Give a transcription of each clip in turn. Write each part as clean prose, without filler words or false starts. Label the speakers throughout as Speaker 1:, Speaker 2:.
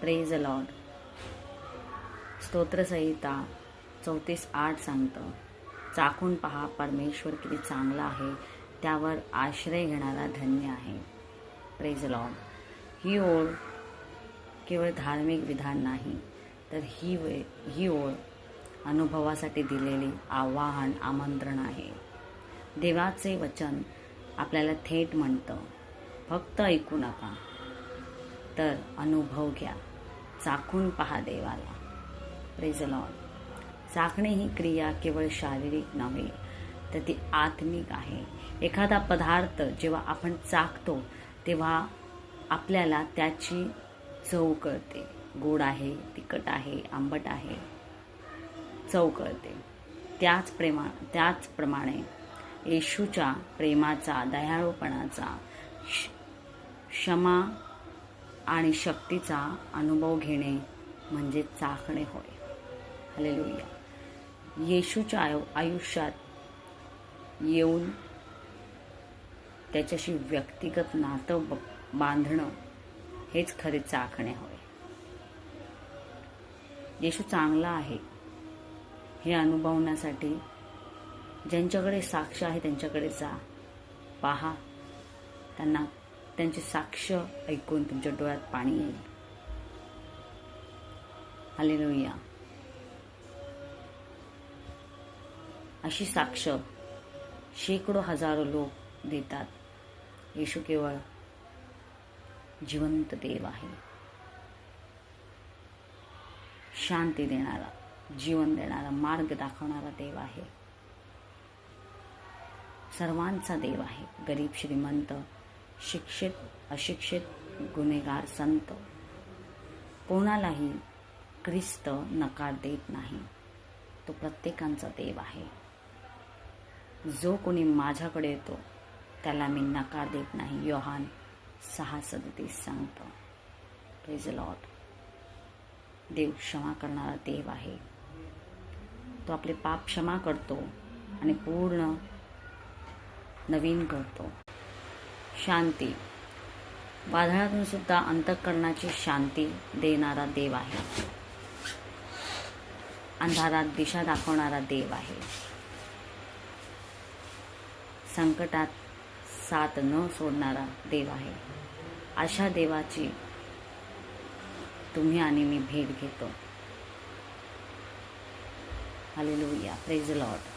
Speaker 1: Praise the Lord. स्तोत्रसंहिता 34:8 सांगतं, चाखून पहा परमेश्वर किती चांगला आहे, त्यावर आश्रय घेणारा धन्य आहे. Praise the Lord. ही ओळ केवळ धार्मिक विधान नाही, तर ही ओळ अनुभवासाठी दिलेली आवाहन, आमंत्रण आहे. देवाचे वचन आपल्याला थेट म्हणतं, फक्त ऐकू नका, तर अनुभव घ्या. चाखून पहा देवाला. Praise the lord. चाखणे ही क्रिया केवळ शारीरिक नव्हे, तर ती आत्मिक आहे. एखादा पदार्थ जेव्हा आपण चाखतो तेव्हा आपल्याला त्याची चव कळते. गोड आहे, तिखट आहे, आंबट आहे, चव कळते. त्याचप्रमाणे येशूच्या प्रेमाचा, दयाळूपणाचा, क्षमा आणि शक्तीचा अनुभव घेणे म्हणजे चाखणे होय. हालेलुया. येशूच्या आयुष्यात येऊन त्याच्याशी व्यक्तिगत नातं बांधणं हेच खरे चाखणे होय. येशू चांगला आहे हे अनुभवण्यासाठी ज्यांच्याकडे साक्ष आहे त्यांच्याकडे जा, पहा. त्यांची साक्ष ऐकून तुमच्या डोळ्यात पाणी येईल. हालेलुया. अशी साक्ष शेकडो हजारो लोक देतात. येशू केवळ जिवंत देव आहे, शांती देणारा, जीवन देणारा, मार्ग दाखवणारा देव आहे. सर्वांचा देव आहे. गरीब, श्रीमंत, शिक्षित, अशिक्षित, गुन्हेगार, संत, कोणालाही ख्रिस्त नकार देत नाही. तो प्रत्येकांचा देव आहे. जो कोणी माझ्याकडे येतो त्याला मी नकार देत नाही, योहान 6:37 सांगतो. Praise the lord. देव क्षमा करणारा देव आहे. तो आपले पाप क्षमा करतो आणि पूर्ण नवीन करतो. शांती. वादळातून सुद्धा अंतःकरणाची शांती देणारा देव आहे. अंधारात दिशा दाखवणारा देव आहे. संकटात साथ न सोडणारा देव आहे. अशा देवाची तुम्ही आणि मी भेट घेतो. हालेलुया. Praise the lord.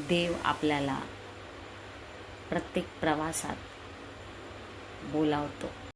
Speaker 1: देव आपल्याला प्रत्येक प्रवासात बोलावतो.